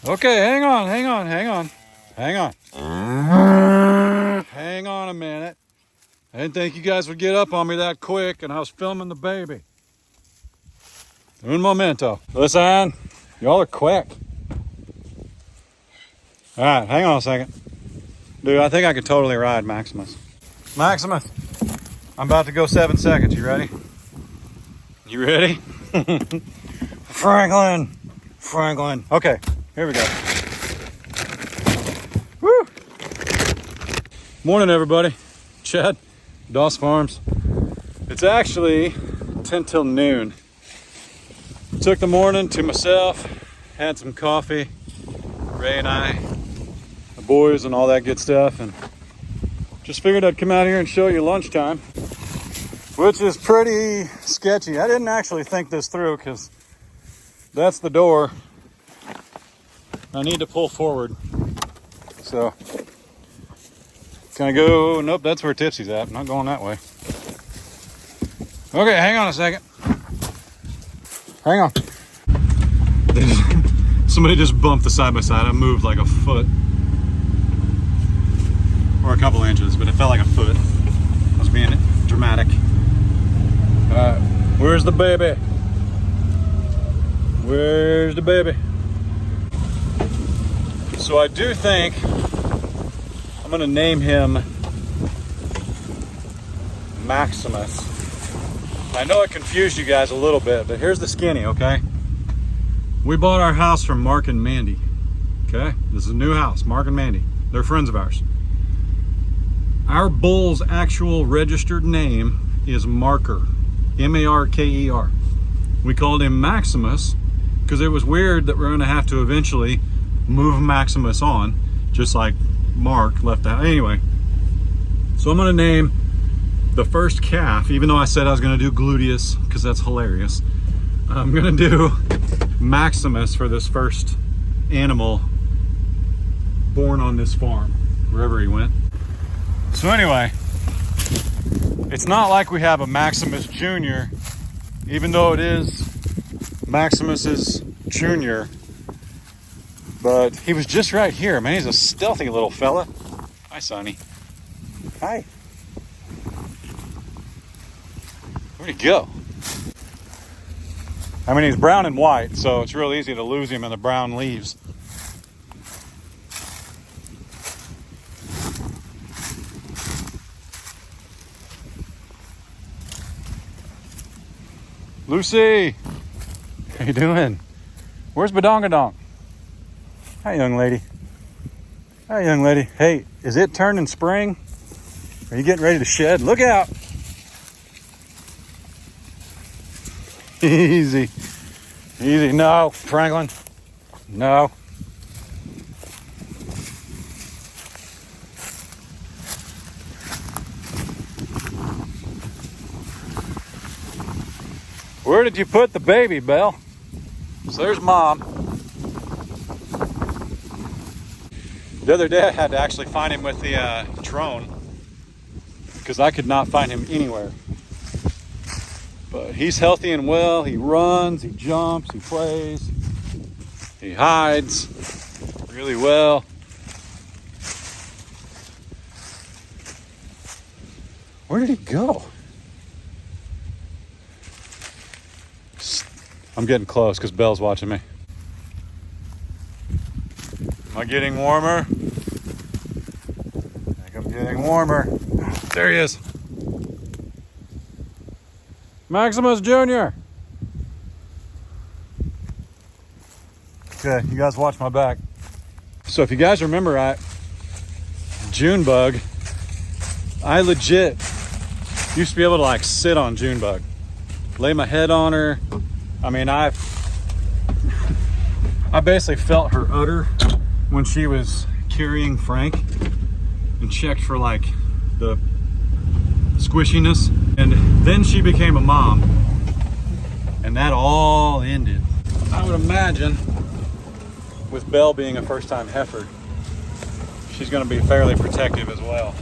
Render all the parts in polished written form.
Okay, hang on. Hang on a minute. I didn't think you guys would get up on me that quick, and I was filming the baby. Un momento. Listen, y'all are quick. All right, hang on a second. Dude, I think I could totally ride Maximus. Maximus, I'm about to go 7 seconds. You ready? You ready? Franklin. Okay, here we go. Woo! Morning, everybody. Chad, Doss Farms. It's actually 10 till noon. Took the morning to myself, had some coffee, Ray and I, the boys and all that good stuff, and just figured I'd come out here and show you lunchtime, which is pretty sketchy. I didn't actually think this through because that's the door. I need to pull forward. So, can I go? Nope, that's where Tipsy's at. I'm not going that way. Okay, hang on a second. Hang on. Somebody just bumped the side by side. I moved like a foot. Or a couple inches, but it felt like a foot. I was being dramatic. Where's the baby? Where's the baby? So I do think I'm gonna name him Maximus. I know it confused you guys a little bit, but here's the skinny, okay? We bought our house from Mark and Mandy, okay? This is a new house, Mark and Mandy. They're friends of ours. Our bull's actual registered name is Marker, M-A-R-K-E-R. We called him Maximus because it was weird that we're gonna have to eventually move Maximus on, just like Mark left out. Anyway, so I'm gonna name the first calf, even though I said I was gonna do Gluteus because that's hilarious. I'm gonna do Maximus for this first animal born on this farm, wherever he went. So anyway, it's not like we have a Maximus Jr., even though it is Maximus's Junior, but he was just right here, man. He's a stealthy little fella. Hi, Sonny. Hi. Where'd he go? I mean, he's brown and white, so it's real easy to lose him in the brown leaves. Lucy, how you doing? Where's Badongadonk? Hi, young lady. Hi, young lady. Hey, is it turning spring? Are you getting ready to shed? Look out. Easy. Easy. No, Franklin. No. Where did you put the baby, Belle? So there's Mom. The other day I had to actually find him with the drone because I could not find him anywhere. But he's healthy and well. He runs, he jumps, he plays, he hides really well. Where did he go? I'm getting close because Belle's watching me. Am I getting warmer? I think I'm getting warmer. There he is. Maximus Jr. Okay, you guys watch my back. So if you guys remember right, Junebug, I legit used to be able to like sit on Junebug, lay my head on her. I mean, I basically felt her udder when she was carrying Frank and checked for like the squishiness. And then she became a mom and that all ended. I would imagine with Belle being a first-time heifer, she's going to be fairly protective as well.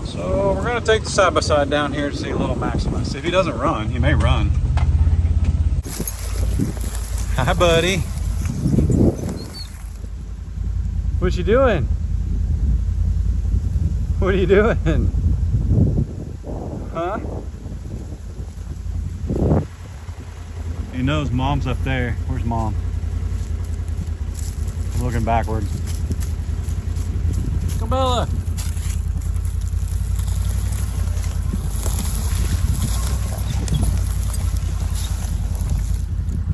So we're going to take the side-by-side down here to see a little Maximus. If he doesn't run, he may run. Hi, buddy. What you doing? What are you doing? Huh? He knows mom's up there. Where's mom? I'm looking backwards. Cabela!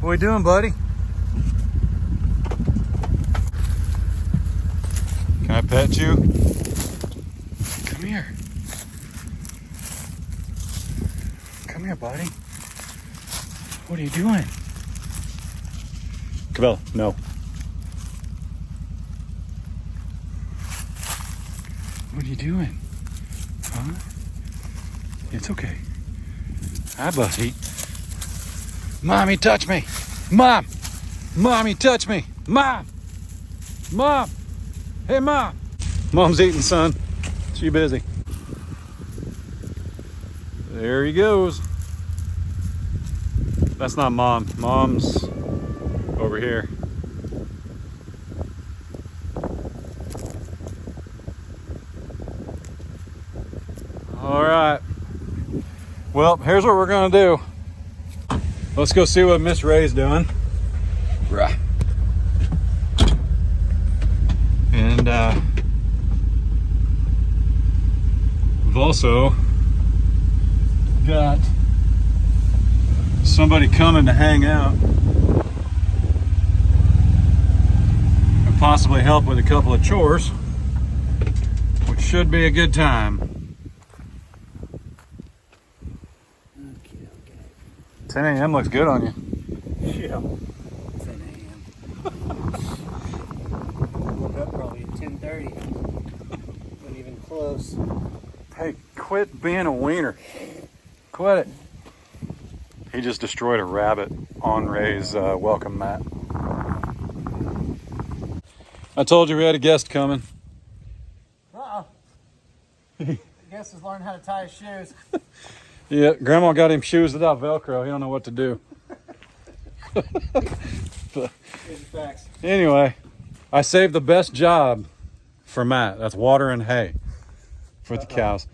What are you doing, buddy? Can I pet you? Come here. Come here, buddy. What are you doing? Cabela, no. What are you doing? Huh? It's okay. Hi, buddy. Mommy, touch me. Mom. Mommy, touch me. Mom. Mom. Hey, Mom. Mom's eating, son. She busy. There he goes. That's not Mom. Mom's over here. All right. Well, here's what we're gonna do. Let's go see what Miss Ray's doing. Right. And we've also got somebody coming to hang out and possibly help with a couple of chores, which should be a good time. 10 a.m. looks good on you. Yeah. 10 a.m. Woke up probably at 10:30. Wasn't even close. Hey, quit being a wiener. Quit it. He just destroyed a rabbit on Ray's welcome mat. I told you we had a guest coming. Uh-oh. I guess he's learned how to tie his shoes. Yeah, Grandma got him shoes without Velcro. He don't know what to do. Facts. Anyway, I saved the best job for Matt. That's watering hay for the cows.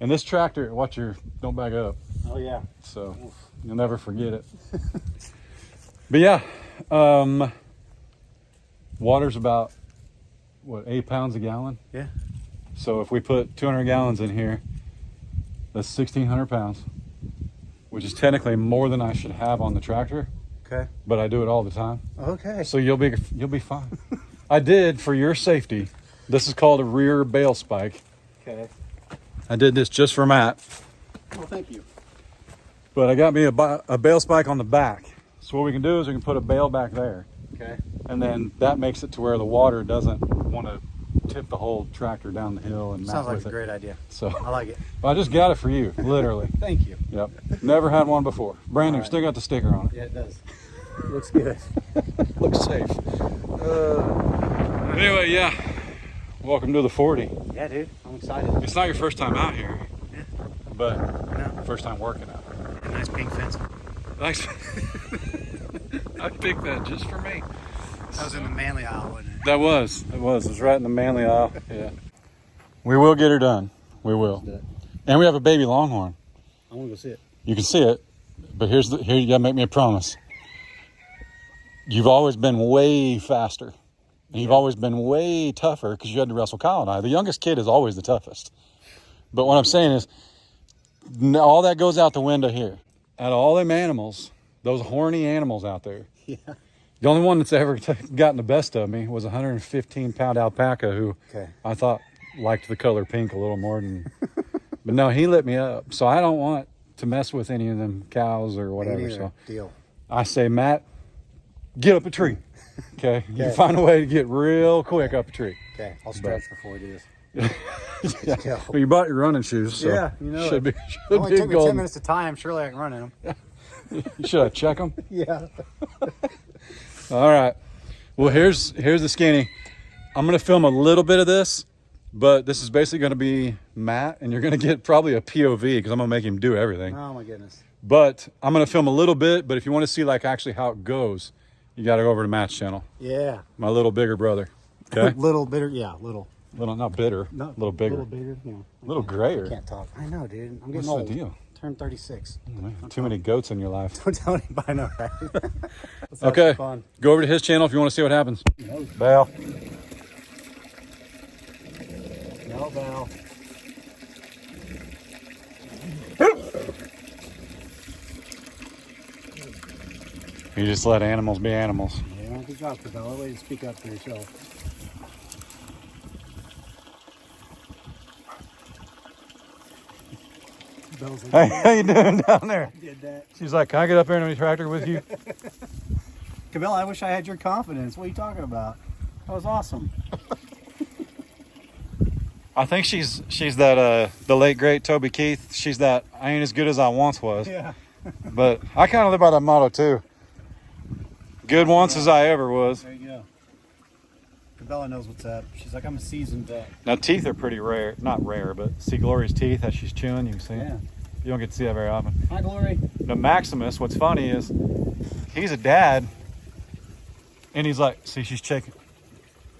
And this tractor, don't back up. Oh yeah. So you'll never forget it. But yeah, water's about, 8 pounds a gallon? Yeah. So if we put 200 gallons in here, that's 1,600 pounds, which is technically more than I should have on the tractor. Okay. But I do it all the time. Okay. So you'll be fine. I did, for your safety. This is called a rear bale spike. Okay. I did this just for Matt. Well, thank you. But I got me a bale spike on the back. So what we can do is we can put a bale back there. Okay. And then that makes it to where the water doesn't want to tip the whole tractor down the hill and Sounds mess like with a it. great idea. So I like it. I just got it for you, literally. Thank you. Yep. Never had one before. Brand new. All right. Still got the sticker on it. Yeah, it does. Looks good. Looks safe. Anyway, yeah. Welcome to the 40. Yeah, dude. I'm excited. It's not your first time out here, Yeah. but No. first time working out. Nice pink fence. Thanks. I picked that just for me. That was in the manly aisle, wasn't it? That was. It was right in the manly aisle. Yeah. We will get her done. We will. And we have a baby longhorn. I want to go see it. You can see it, but here you gotta make me a promise. You've always been way faster. And you've always been way tougher because you had to wrestle Kyle and I. The youngest kid is always the toughest. But what I'm saying is, all that goes out the window here. Out of all them animals, those horny animals out there, Yeah. the only one that's ever gotten the best of me was a 115-pound alpaca who I thought liked the color pink a little more than... But no, he lit me up. So I don't want to mess with any of them cows or whatever. So Deal. I say, Matt, get up a tree. Okay? You find a way to get real quick up a tree. Okay. I'll stretch before we do this. Yeah. Well, you bought your running shoes. So Yeah, you know should it. be It only took me 10 golden. minutes to tie them. Surely I can run in them. Should I check them? Yeah. All right. Well, here's the skinny. I'm going to film a little bit of this, but this is basically going to be Matt, and you're going to get probably a POV because I'm going to make him do everything. Oh, my goodness. But I'm going to film a little bit, but if you want to see like actually how it goes, you got to go over to Matt's channel. Yeah. My little bigger brother. Okay. Little bitter, yeah, little. Little, not bitter. No, A little bigger. Little bigger, yeah. A little grayer. I can't talk. I know, dude. I'm getting What's old. the deal? Turned 36. Oh, man, too many goats in your life. Don't tell anybody, I know, right? Let's have Okay, some fun. go over to his channel if you want to see what happens. No, Bale. no, Val. You just let animals be animals. Yeah, good job, Cabela. Way to speak up for yourself. Belle's like, Hey, how you doing down there? I did that. She's like, can I get up there in the tractor with you? Cabela, I wish I had your confidence. What are you talking about? That was awesome. I think she's that the late great Toby Keith. She's that I ain't as good as I once was. Yeah. But I kind of live by that motto too. Good once as I ever was. There you go. Cabela knows what's up. She's like, I'm a seasoned vet. Now teeth are pretty rare, not rare, but see Glory's teeth as she's chewing. You can see. Yeah. You don't get to see that very often. Hi, Glory. Now Maximus, what's funny is he's a dad, and he's like, see, she's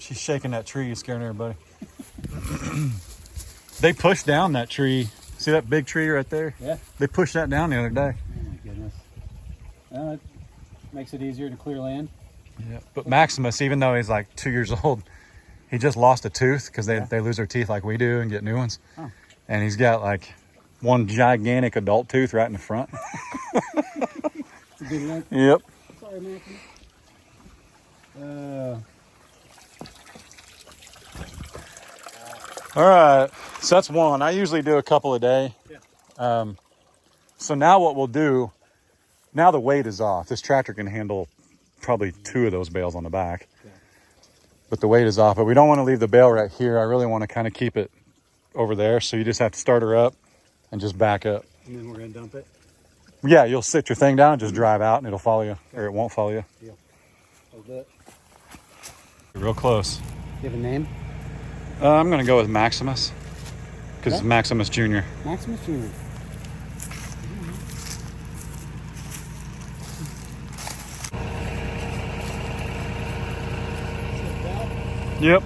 shaking that tree, scaring everybody. They pushed down that tree. See that big tree right there? Yeah. They pushed that down the other day. Oh my goodness. Well, it makes it easier to clear land. Yeah. But Maximus, even though he's like 2 years old, he just lost a tooth because they lose their teeth like we do and get new ones. Oh. And he's got like one gigantic adult tooth right in the front. It's a good look. Yep. Sorry, Maximus. All right, so that's one. I usually do a couple a day. Yeah. So now what we'll do, now the weight is off. This tractor can handle probably 2 of those bales on the back. Yeah. But the weight is off, but we don't want to leave the bale right here. I really want to kind of keep it over there. So you just have to start her up and just back up. And then we're going to dump it. Yeah, you'll sit your thing down and just drive out and it'll follow you, or it won't follow you. Deal. A little bit. Real close. Do you have a name? I'm going to go with Maximus because it's Maximus Jr. Maximus Jr. Yep.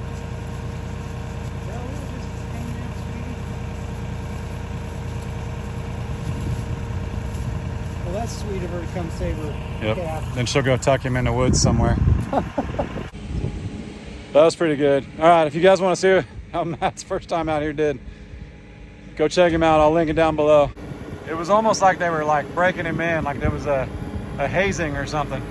Well, that's sweet of her to come save her Yep. calf. Then she'll go tuck him in the woods somewhere. That was pretty good. All right, if you guys want to see how Matt's first time out here did, go check him out. I'll link it down below. It was almost like they were like breaking him in, like there was a hazing or something.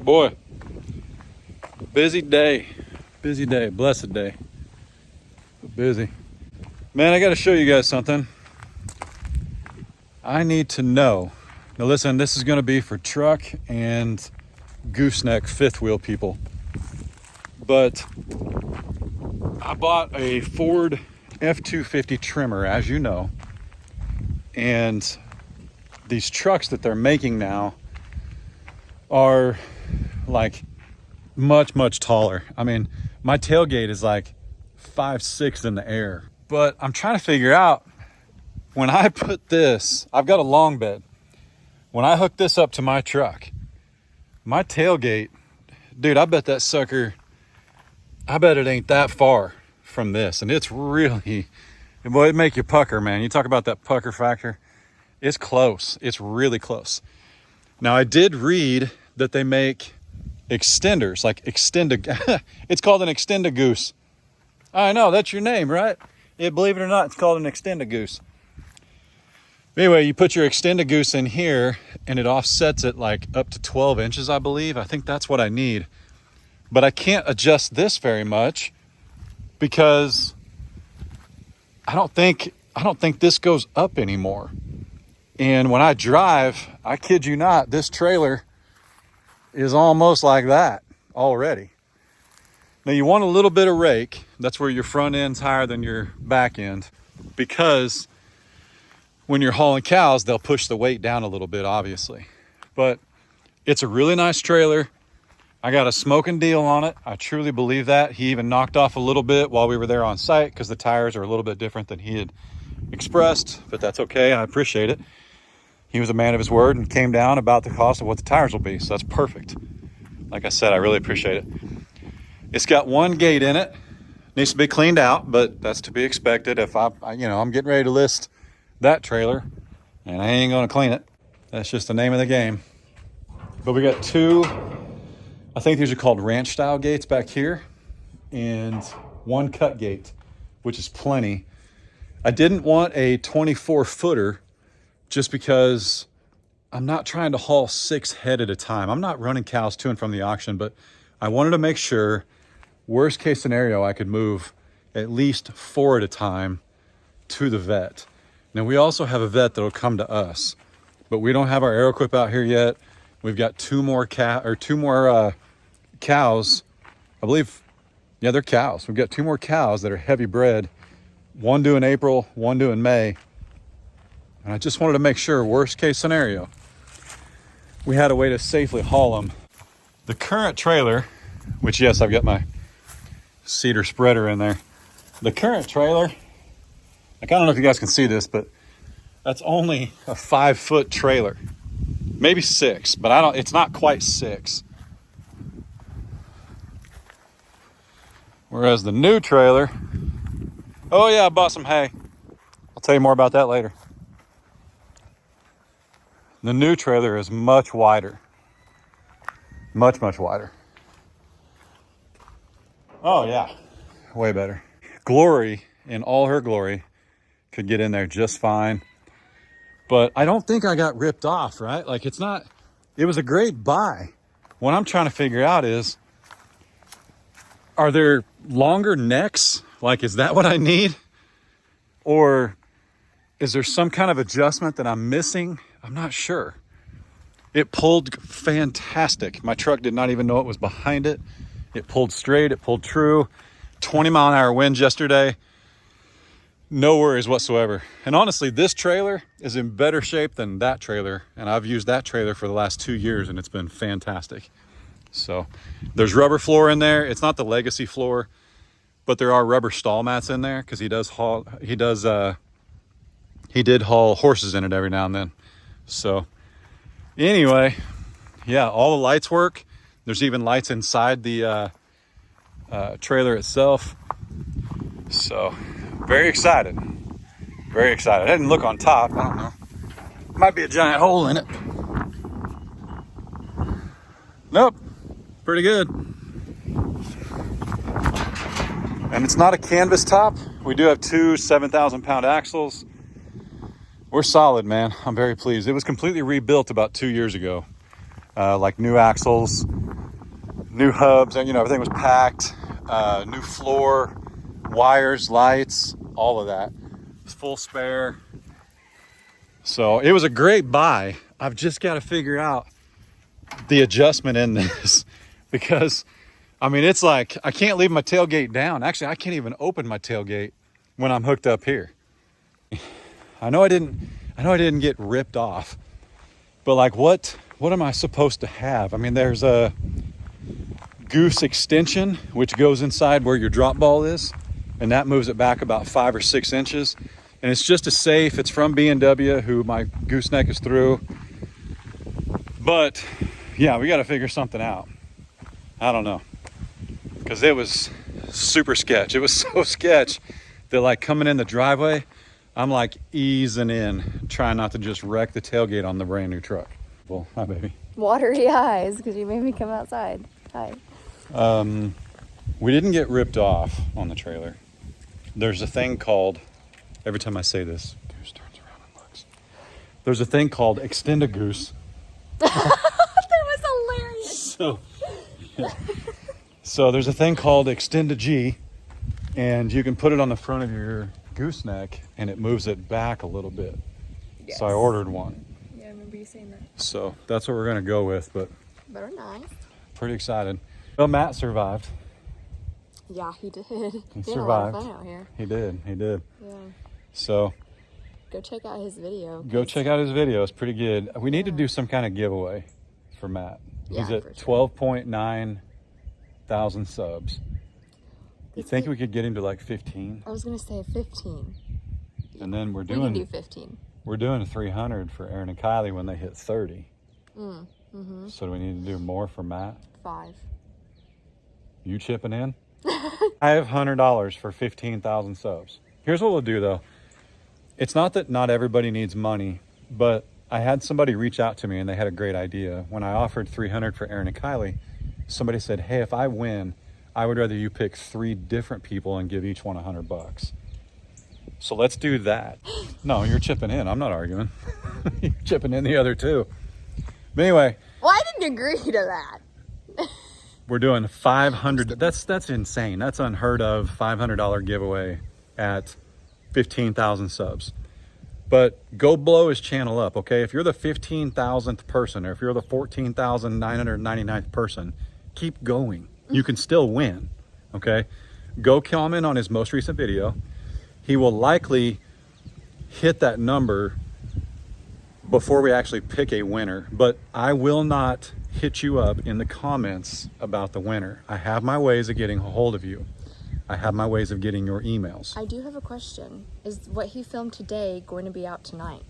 Boy, busy day, blessed day, but busy. Man, I got to show you guys something. I need to know. Now listen, this is going to be for truck and gooseneck fifth wheel people. But I bought a Ford F-250 trimmer, as you know. And these trucks that they're making now are like much taller. I mean, my tailgate is like 5'6" in the air. But I'm trying to figure out, when I put this, I've got a long bed. When I hook this up to my truck, my tailgate, dude, I bet that sucker, I bet it ain't that far from this. And it's really, boy, it'd make you pucker, man. You talk about that pucker factor. It's close. It's really close. Now, I did read that they make extenders, like it's called an Extend-A-Goose. I know, that's your name, right? Yeah, believe it or not, it's called an Extend-A-Goose. Anyway, you put your Extend-A-Goose in here and it offsets it like up to 12 inches, I believe. I think that's what I need. But I can't adjust this very much because I don't think this goes up anymore. And when I drive, I kid you not, this trailer is almost like that already. Now you want a little bit of rake. That's where your front end's higher than your back end, because when you're hauling cows, they'll push the weight down a little bit, obviously. But it's a really nice trailer. I got a smoking deal on it. I truly believe that. He even knocked off a little bit while we were there on site because the tires are a little bit different than he had expressed, but that's okay. I appreciate it. He was a man of his word and came down about the cost of what the tires will be. So that's perfect. Like I said, I really appreciate it. It's got one gate in it. Needs to be cleaned out, but that's to be expected. If I'm getting ready to list that trailer and I ain't going to clean it. That's just the name of the game. But we got two, I think these are called ranch style gates back here, and one cut gate, which is plenty. I didn't want a 24 footer just because I'm not trying to haul 6 head at a time. I'm not running cows to and from the auction, but I wanted to make sure, worst case scenario, I could move at least 4 at a time to the vet. Now we also have a vet that'll come to us, but we don't have our ArrowQuip out here yet. We've got two more cows. I believe, yeah, they're cows. We've got 2 more cows that are heavy bred. One due in April, one due in May. And I just wanted to make sure, worst case scenario, we had a way to safely haul them. The current trailer, which yes, I've got my cedar spreader in there. The current trailer, like, I don't know if you guys can see this, but that's only a 5-foot trailer. Maybe 6, but it's not quite 6. Whereas the new trailer, oh yeah, I bought some hay. I'll tell you more about that later. The new trailer is much wider. Much wider. Oh yeah, way better. Glory, in all her glory, could get in there just fine. But I don't think I got ripped off, right? Like, it was a great buy. What I'm trying to figure out is, are there longer necks? Like, is that what I need? Or is there some kind of adjustment that I'm missing? I'm not sure. It pulled fantastic. My truck did not even know it was behind it. It pulled straight, it pulled true. 20-mile-an-hour winds yesterday. No worries whatsoever. And honestly, this trailer is in better shape than that trailer. And I've used that trailer for the last 2 years and it's been fantastic. So there's rubber floor in there. It's not the legacy floor, but there are rubber stall mats in there because he did haul horses in it every now and then. So anyway, yeah, all the lights work. There's even lights inside the trailer itself. So very excited. Very excited. I didn't look on top. I don't know. Might be a giant hole in it. Nope. Pretty good. And it's not a canvas top. We do have 2 7,000-pound axles. We're solid, man. I'm very pleased. It was completely rebuilt about 2 years ago. Like new axles, new hubs, and everything was packed. New floor, wires, lights, all of that. It's full spare. So it was a great buy. I've just got to figure out the adjustment in this because, I mean, it's like I can't leave my tailgate down. Actually, I can't even open my tailgate when I'm hooked up here. I know I didn't get ripped off, but like what am I supposed to have? I mean, there's a goose extension, which goes inside where your drop ball is, and that moves it back about 5 or 6 inches. And it's just as safe. It's from B&W, who my gooseneck is through. But yeah, we got to figure something out. I don't know, because it was super sketch. It was so sketch that, like, coming in the driveway, I'm like easing in, trying not to just wreck the tailgate on the brand new truck. Well, hi, baby. Watery eyes because you made me come outside. Hi. We didn't get ripped off on the trailer. There's a thing called, every time I say this, Goose turns around and looks. There's a thing called Extend a Goose. That was hilarious. So there's a thing called Extend a G, and you can put it on the front of your gooseneck and it moves it back a little bit. Yes. So I ordered one. Yeah, I remember you saying that. So that's what we're gonna go with, but very nice. Pretty excited. Well, Matt survived. Yeah, he did. He He had a lot of survived. fun out here. He did. Yeah. So Go check out his video. go check out his video. It's pretty good. We need to do some kind of giveaway for Matt. He's Yeah, at for sure. 12.9 thousand subs. You think we could get him to like 15? I was gonna say 15. And then We can do 15. we're doing 300 for Aaron and Kylie when they hit 30. Mm-hmm. So do we need to do more for Matt? 5. You chipping in? I have $100 for 15,000 subs. Here's what we'll do though. It's not that not everybody needs money, but I had somebody reach out to me and they had a great idea. When I offered 300 for Aaron and Kylie, somebody said, hey, if I win, I would rather you pick 3 different people and give each one $100. So let's do that. No, you're chipping in. I'm not arguing. You're chipping in the other 2. But anyway. Well, I didn't agree to that. We're doing 500. That's insane. That's unheard of. $500 giveaway at 15,000 subs. But go blow his channel up, okay? If you're the 15,000th person, or if you're the 14,999th person, keep going. You can still win, okay? Go comment on his most recent video. He will likely hit that number before we actually pick a winner, but I will not hit you up in the comments about the winner. I have my ways of getting a hold of you. I have my ways of getting your emails. I do have a question. Is what he filmed today going to be out tonight?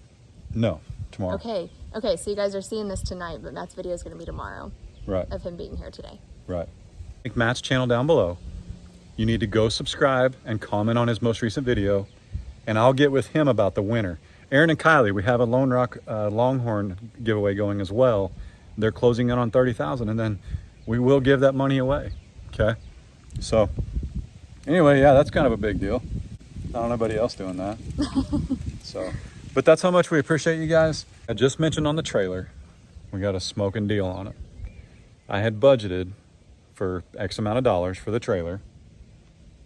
No, tomorrow. Okay, so you guys are seeing this tonight, but Matt's video is going to be tomorrow Right, of him being here today. right. Link Matt's channel down below. You need to go subscribe and comment on his most recent video, and I'll get with him about the winner. Aaron and Kylie, we have a Lone Rock Longhorn giveaway going as well. They're closing in on 30,000, and then we will give that money away. Okay. So anyway, yeah, that's kind of a big deal. I don't know anybody else doing that. So, but that's how much we appreciate you guys. I just mentioned on the trailer, we got a smoking deal on it. I had budgeted for X amount of dollars for the trailer,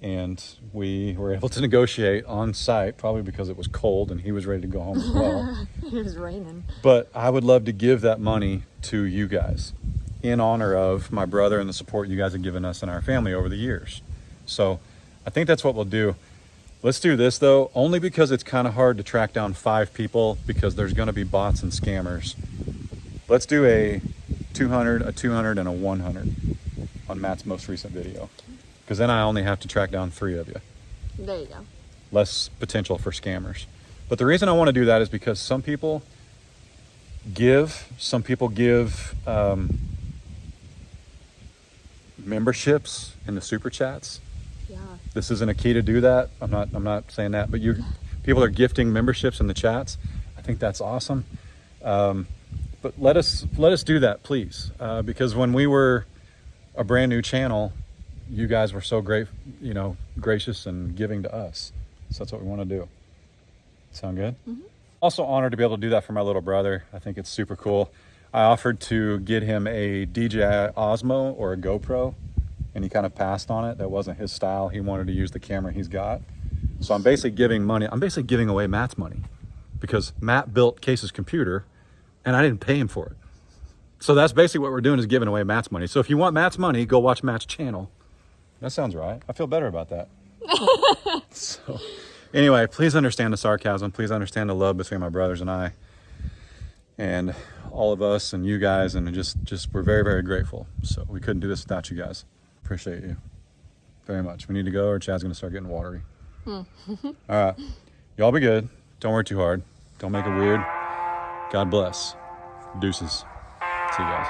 and we were able to negotiate on site, probably because it was cold and he was ready to go home as well. It was raining. But I would love to give that money to you guys in honor of my brother and the support you guys have given us and our family over the years. So I think that's what we'll do. Let's do this though, only because it's kind of hard to track down 5 people because there's going to be bots and scammers. Let's do a 200, a 200, and a 100 on Matt's most recent video. Because then I only have to track down 3 of you. There you go. Less potential for scammers. But the reason I want to do that is because some people give memberships in the super chats. Yeah. This isn't a key to do that. I'm not saying that, but people are gifting memberships in the chats. I think that's awesome. But let us do that, please, because when we were a brand new channel, you guys were so great, gracious and giving to us. So that's what we want to do. Sound good? Mm-hmm. Also honored to be able to do that for my little brother. I think it's super cool. I offered to get him a DJI Osmo or a GoPro, and he kind of passed on it. That wasn't his style. He wanted to use the camera he's got. So I'm basically giving money. I'm basically giving away Matt's money because Matt built Case's computer and I didn't pay him for it. So that's basically what we're doing, is giving away Matt's money. So if you want Matt's money, go watch Matt's channel. That sounds right. I feel better about that. So anyway, please understand the sarcasm. Please understand the love between my brothers and I, and all of us and you guys, and just we're very, very grateful. So we couldn't do this without you guys. Appreciate you very much. We need to go or Chad's gonna start getting watery. All right, y'all be good. Don't work too hard. Don't make it weird. God bless. Deuces. See you guys.